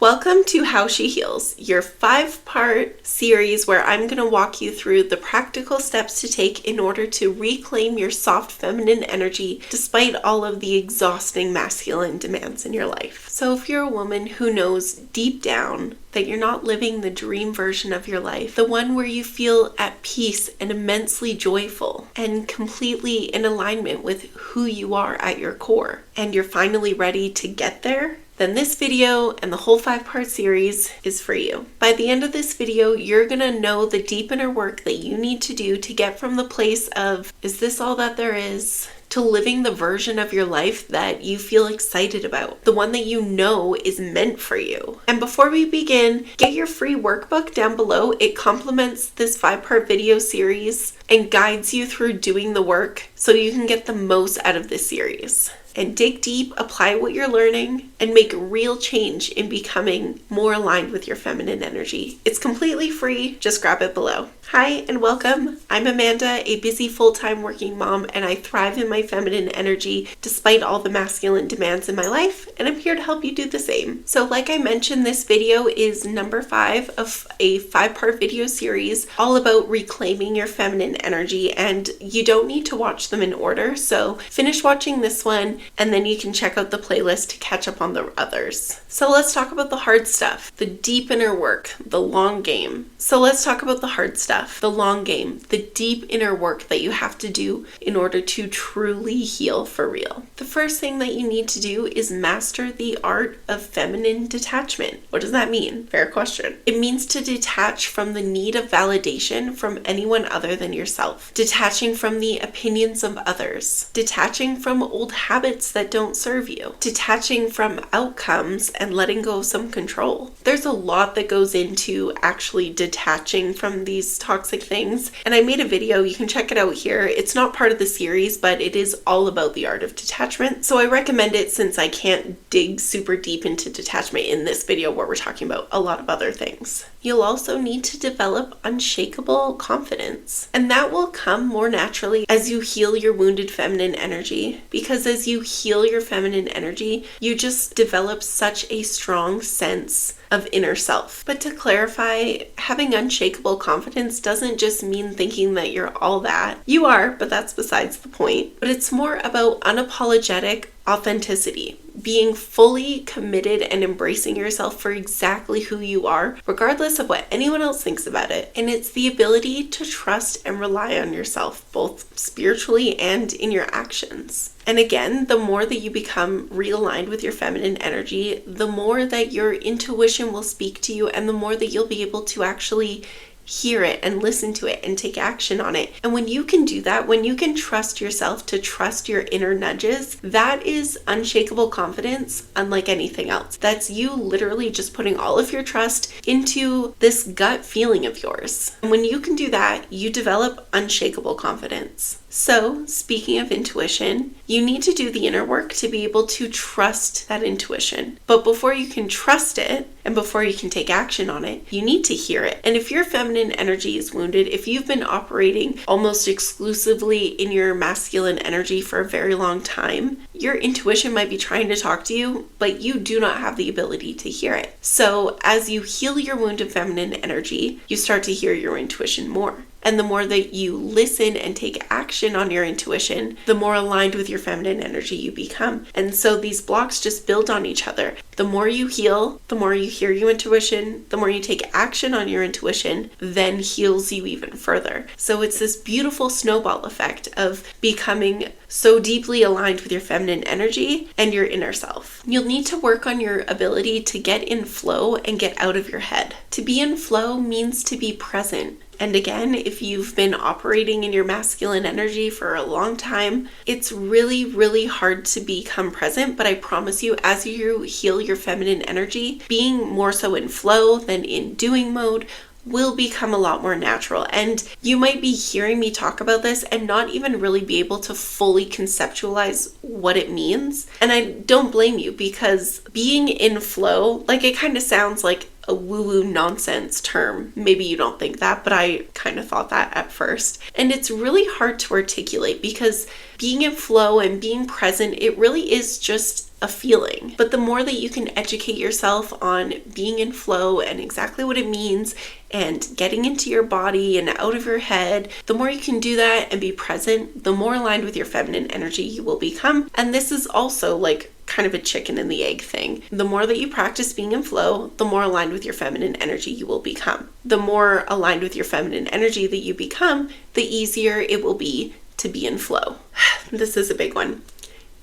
Welcome to How She Heals, your 5-part series where I'm going to walk you through the practical steps to take in order to reclaim your soft feminine energy despite all of the exhausting masculine demands in your life. So if you're a woman who knows deep down that you're not living the dream version of your life, the one where you feel at peace and immensely joyful and completely in alignment with who you are at your core, and you're finally ready to get there, then this video and the whole 5-part series is for you. By the end of this video, you're gonna know the deep inner work that you need to do to get from the place of, is this all that there is, to living the version of your life that you feel excited about, the one that you know is meant for you. And before we begin, get your free workbook down below. It complements this 5-part video series and guides you through doing the work so you can get the most out of this series. And dig deep, apply what you're learning, and make real change in becoming more aligned with your feminine energy. It's completely free, just grab it below. Hi and welcome. I'm Amanda, a busy full-time working mom, and I thrive in my feminine energy despite all the masculine demands in my life, and I'm here to help you do the same. So like I mentioned, this video is number 5 of a 5-part video series all about reclaiming your feminine energy, and you don't need to watch them in order, so finish watching this one and then you can check out the playlist to catch up on the others. So let's talk about the hard stuff, the deep inner work, the long game. So let's talk about the hard stuff, the long game, the deep inner work that you have to do in order to truly heal for real. The first thing that you need to do is master the art of feminine detachment. What does that mean? Fair question. It means to detach from the need of validation from anyone other than yourself, detaching from the opinions of others, detaching from old habits that don't serve you, detaching from outcomes and letting go of some control. There's a lot that goes into actually detaching from these toxic things, and I made a video, you can check it out here. It's not part of the series, but it is all about the art of detachment, so I recommend it since I can't dig super deep into detachment in this video where we're talking about a lot of other things. You'll also need to develop unshakable confidence, and that will come more naturally as you heal your wounded feminine energy, because as you heal your feminine energy, you just develop such a strong sense of inner self. But to clarify, having unshakable confidence doesn't just mean thinking that you're all that. You are, but that's besides the point. But it's more about unapologetic authenticity, being fully committed and embracing yourself for exactly who you are, regardless of what anyone else thinks about it. And it's the ability to trust and rely on yourself, both spiritually and in your actions. And again, the more that you become realigned with your feminine energy, the more that your intuition will speak to you, and the more that you'll be able to actually hear it and listen to it and take action on it. And when you can do that, when you can trust yourself to trust your inner nudges, that is unshakable confidence unlike anything else. That's you literally just putting all of your trust into this gut feeling of yours. And when you can do that, you develop unshakable confidence. So, speaking of intuition, you need to do the inner work to be able to trust that intuition. But before you can trust it, and before you can take action on it, you need to hear it. And if your feminine energy is wounded, if you've been operating almost exclusively in your masculine energy for a very long time, your intuition might be trying to talk to you, but you do not have the ability to hear it. So, as you heal your wounded feminine energy, you start to hear your intuition more. And the more that you listen and take action on your intuition, the more aligned with your feminine energy you become. And so these blocks just build on each other. The more you heal, the more you hear your intuition, the more you take action on your intuition, then heals you even further. So it's this beautiful snowball effect of becoming so deeply aligned with your feminine energy and your inner self. You'll need to work on your ability to get in flow and get out of your head. To be in flow means to be present. And again, if you've been operating in your masculine energy for a long time, it's really, really hard to become present. But I promise you, as you heal your feminine energy, being more so in flow than in doing mode will become a lot more natural. And you might be hearing me talk about this and not even really be able to fully conceptualize what it means. And I don't blame you, because being in flow, like, it kind of sounds like, a woo-woo nonsense term. Maybe you don't think that, but I kind of thought that at first. And it's really hard to articulate because being in flow and being present, it really is just a feeling. But the more that you can educate yourself on being in flow and exactly what it means and getting into your body and out of your head, the more you can do that and be present, the more aligned with your feminine energy you will become. And this is also like kind of a chicken and the egg thing. The more that you practice being in flow, the more aligned with your feminine energy you will become. The more aligned with your feminine energy that you become, the easier it will be to be in flow. This is a big one.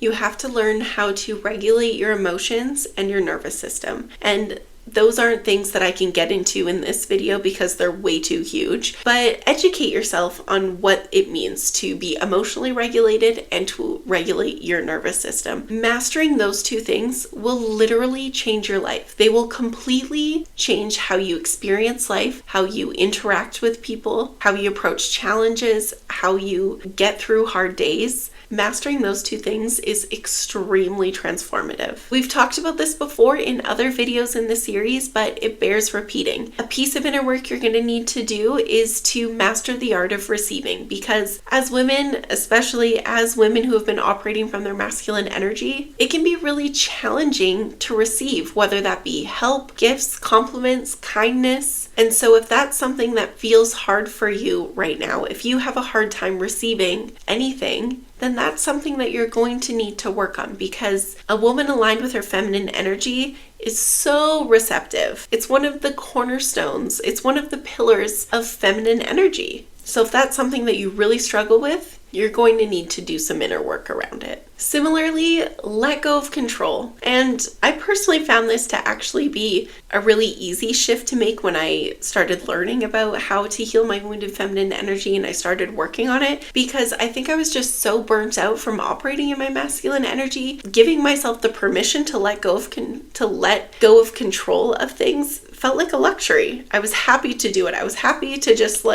You have to learn how to regulate your emotions and your nervous system. And those aren't things that I can get into in this video because they're way too huge, but educate yourself on what it means to be emotionally regulated and to regulate your nervous system. Mastering those two things will literally change your life. They will completely change how you experience life, how you interact with people, how you approach challenges, how you get through hard days. Mastering those two things is extremely transformative. We've talked about this before in other videos in the series, but it bears repeating. A piece of inner work you're going to need to do is to master the art of receiving, because as women, especially as women who have been operating from their masculine energy, it can be really challenging to receive, whether that be help, gifts, compliments, kindness. And so if that's something that feels hard for you right now, if you have a hard time receiving anything, then that's something that you're going to need to work on, because a woman aligned with her feminine energy is so receptive. It's one of the cornerstones. It's one of the pillars of feminine energy. So if that's something that you really struggle with, you're going to need to do some inner work around it. Similarly, let go of control. And I personally found this to actually be a really easy shift to make when I started learning about how to heal my wounded feminine energy and I started working on it, because I think I was just so burnt out from operating in my masculine energy. Giving myself the permission to let go of control of things felt like a luxury. I was happy to do it. I was happy to just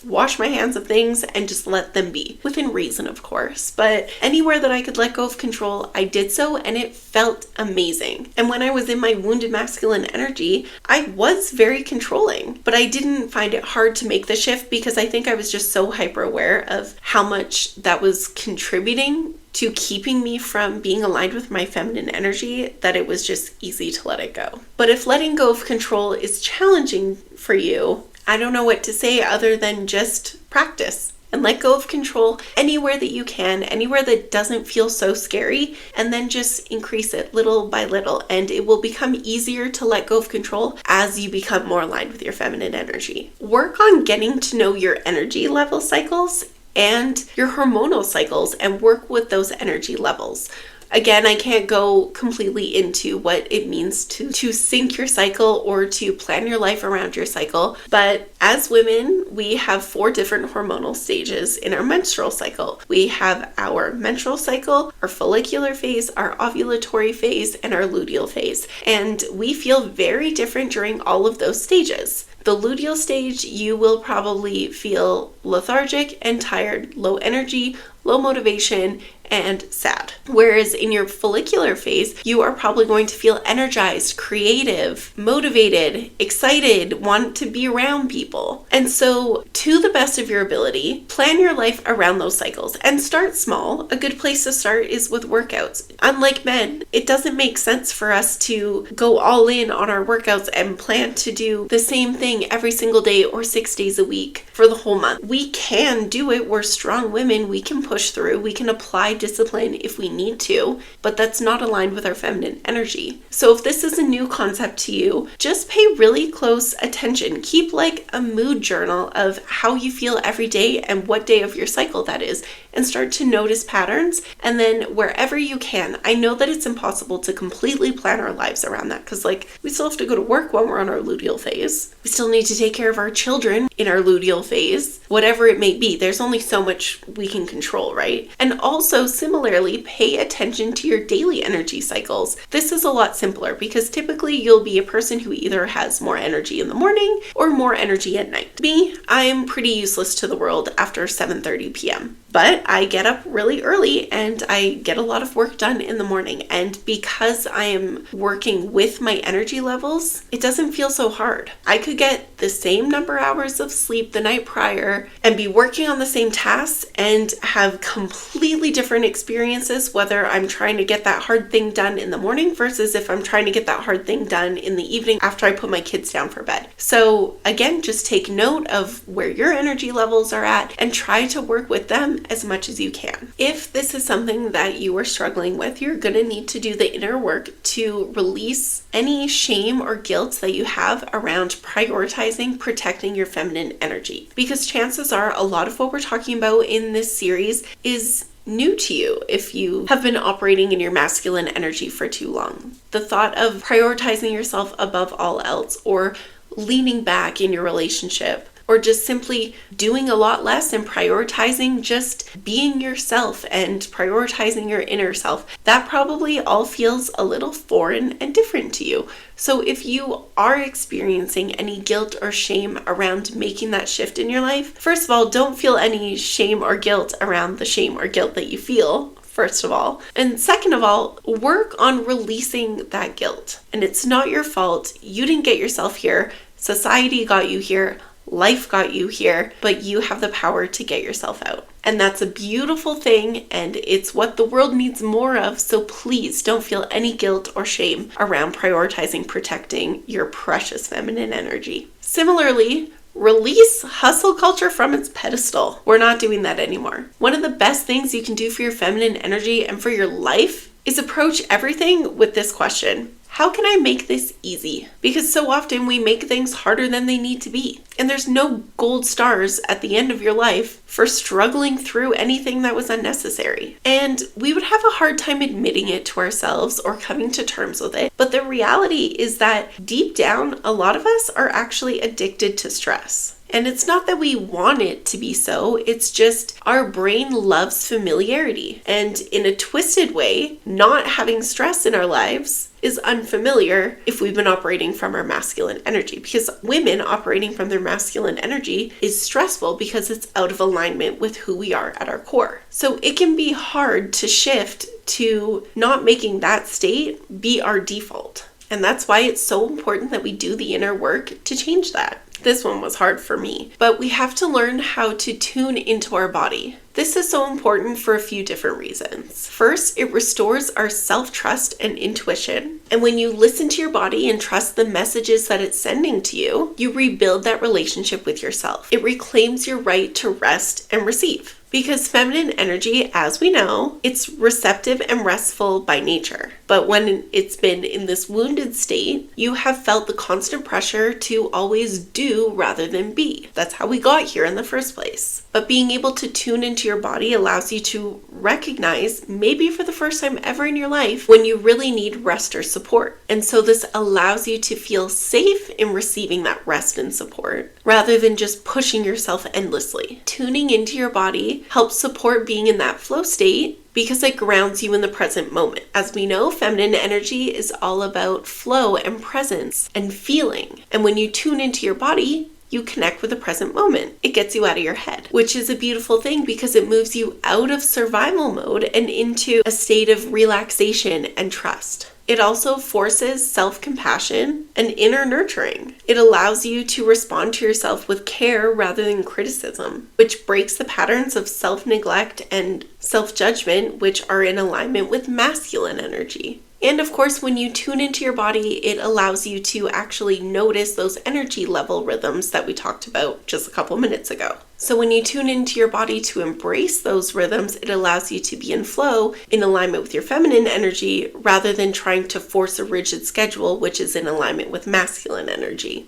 wash my hands of things and just let them be, within reason, of course. But anywhere that I could let go of control, I did so, and it felt amazing. And when I was in my wounded masculine energy, I was very controlling, but I didn't find it hard to make the shift because I think I was just so hyper aware of how much that was contributing to keeping me from being aligned with my feminine energy that it was just easy to let it go. But if letting go of control is challenging for you, I don't know what to say other than just practice and let go of control anywhere that you can, anywhere that doesn't feel so scary, and then just increase it little by little. And it will become easier to let go of control as you become more aligned with your feminine energy. Work on getting to know your energy level cycles and your hormonal cycles and work with those energy levels. Again, I can't go completely into what it means to sync your cycle or to plan your life around your cycle, but as women, we have 4 different hormonal stages in our menstrual cycle. We have our menstrual cycle, our follicular phase, our ovulatory phase, and our luteal phase, and we feel very different during all of those stages. The luteal stage, you will probably feel lethargic and tired, low energy, low motivation, and sad. Whereas in your follicular phase, you are probably going to feel energized, creative, motivated, excited, want to be around people. And so, to the best of your ability, plan your life around those cycles and start small. A good place to start is with workouts. Unlike men, it doesn't make sense for us to go all in on our workouts and plan to do the same thing every single day or 6 days a week for the whole month. We can do it. We're strong women. We can push through. We can apply discipline if we need to, but that's not aligned with our feminine energy. So if this is a new concept to you, just pay really close attention. Keep a mood journal of how you feel every day and what day of your cycle that is, and start to notice patterns. And then wherever you can, I know that it's impossible to completely plan our lives around that because we still have to go to work when we're on our luteal phase. We still need to take care of our children in our luteal phase, whatever it may be. There's only so much we can control, right? And also similarly, pay attention to your daily energy cycles. This is a lot simpler because typically you'll be a person who either has more energy in the morning or more energy at night. Me, I'm pretty useless to the world after 7:30 p.m. But I get up really early and I get a lot of work done in the morning. And because I am working with my energy levels, it doesn't feel so hard. I could get the same number of hours of sleep the night prior and be working on the same tasks and have completely different experiences, whether I'm trying to get that hard thing done in the morning versus if I'm trying to get that hard thing done in the evening after I put my kids down for bed. So again, just take note of where your energy levels are at and try to work with them as much as you can. If this is something that you are struggling with, you're going to need to do the inner work to release any shame or guilt that you have around prioritizing protecting your feminine energy. Because chances are a lot of what we're talking about in this series is new to you if you have been operating in your masculine energy for too long. The thought of prioritizing yourself above all else, or leaning back in your relationship, or just simply doing a lot less and prioritizing just being yourself and prioritizing your inner self, that probably all feels a little foreign and different to you. So if you are experiencing any guilt or shame around making that shift in your life, first of all, don't feel any shame or guilt around the shame or guilt that you feel, first of all. And second of all, work on releasing that guilt. And it's not your fault. You didn't get yourself here. Society got you here. Life got you here, but you have the power to get yourself out. And that's a beautiful thing, and it's what the world needs more of, so please don't feel any guilt or shame around prioritizing protecting your precious feminine energy. Similarly, release hustle culture from its pedestal. We're not doing that anymore. One of the best things you can do for your feminine energy and for your life is approach everything with this question: how can I make this easy? Because so often we make things harder than they need to be. And there's no gold stars at the end of your life for struggling through anything that was unnecessary. And we would have a hard time admitting it to ourselves or coming to terms with it. But the reality is that deep down, a lot of us are actually addicted to stress. And it's not that we want it to be so, it's just our brain loves familiarity. And in a twisted way, not having stress in our lives is unfamiliar if we've been operating from our masculine energy. Because women operating from their masculine energy is stressful because it's out of alignment with who we are at our core. So it can be hard to shift to not making that state be our default. And that's why it's so important that we do the inner work to change that. This one was hard for me, but we have to learn how to tune into our body. This is so important for a few different reasons. First, it restores our self-trust and intuition. And when you listen to your body and trust the messages that it's sending to you, you rebuild that relationship with yourself. It reclaims your right to rest and receive. Because feminine energy, as we know, it's receptive and restful by nature. But when it's been in this wounded state, you have felt the constant pressure to always do rather than be. That's how we got here in the first place. But being able to tune into your body allows you to recognize, maybe for the first time ever in your life, when you really need rest or support. And so this allows you to feel safe in receiving that rest and support, rather than just pushing yourself endlessly. Tuning into your body helps support being in that flow state because it grounds you in the present moment. As we know, feminine energy is all about flow and presence and feeling. And when you tune into your body, you connect with the present moment. It gets you out of your head, which is a beautiful thing because it moves you out of survival mode and into a state of relaxation and trust. It also forces self-compassion and inner nurturing. It allows you to respond to yourself with care rather than criticism, which breaks the patterns of self-neglect and self-judgment, which are in alignment with masculine energy. And of course, when you tune into your body, it allows you to actually notice those energy level rhythms that we talked about just a couple minutes ago. So when you tune into your body to embrace those rhythms, it allows you to be in flow, in alignment with your feminine energy, rather than trying to force a rigid schedule, which is in alignment with masculine energy.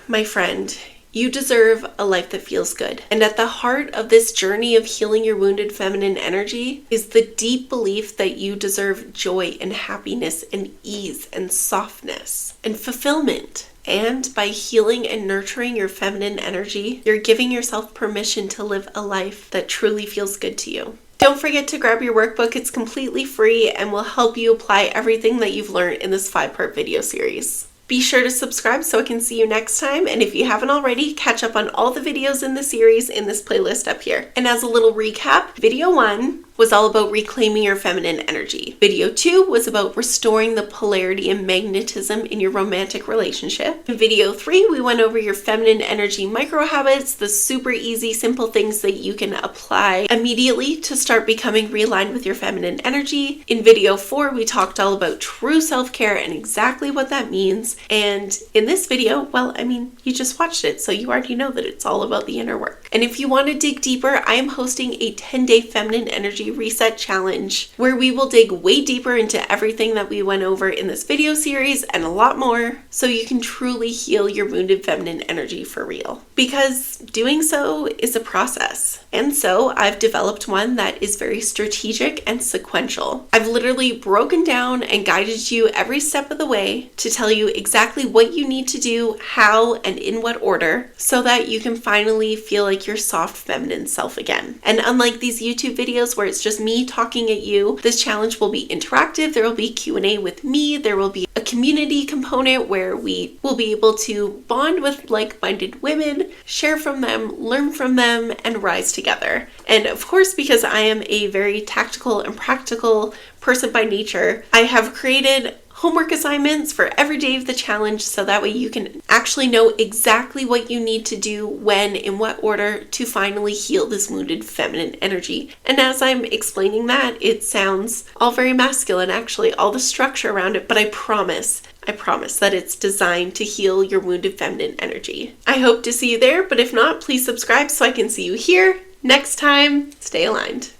My friend, you deserve a life that feels good. And at the heart of this journey of healing your wounded feminine energy is the deep belief that you deserve joy and happiness and ease and softness and fulfillment. And by healing and nurturing your feminine energy, you're giving yourself permission to live a life that truly feels good to you. Don't forget to grab your workbook. It's completely free and will help you apply everything that you've learned in this 5-part video series. Be sure to subscribe so I can see you next time, and if you haven't already, catch up on all the videos in the series in this playlist up here. And as a little recap, video 1 was all about reclaiming your feminine energy. Video 2 was about restoring the polarity and magnetism in your romantic relationship. In video 3, we went over your feminine energy micro habits, the super easy, simple things that you can apply immediately to start becoming realigned with your feminine energy. In video 4, we talked all about true self-care and exactly what that means. And in this video, well, I mean, you just watched it, so you already know that it's all about the inner work. And if you want to dig deeper, I am hosting a 10-day feminine energy reset challenge where we will dig way deeper into everything that we went over in this video series and a lot more, so you can truly heal your wounded feminine energy for real. Because doing so is a process. And so I've developed one that is very strategic and sequential. I've literally broken down and guided you every step of the way to tell you exactly what you need to do, how, and in what order, so that you can finally feel like your soft feminine self again. And unlike these YouTube videos where it's just me talking at you, this challenge will be interactive. There will be Q&A with me. There will be a community component where we will be able to bond with like-minded women, share from them, learn from them, and rise together. And of course, because I am a very tactical and practical person by nature, I have created homework assignments for every day of the challenge so that way you can actually know exactly what you need to do when, in what order, to finally heal this wounded feminine energy. And as I'm explaining that, it sounds all very masculine, actually, all the structure around it, but I promise that it's designed to heal your wounded feminine energy. I hope to see you there, but if not, please subscribe so I can see you here next time. Stay aligned.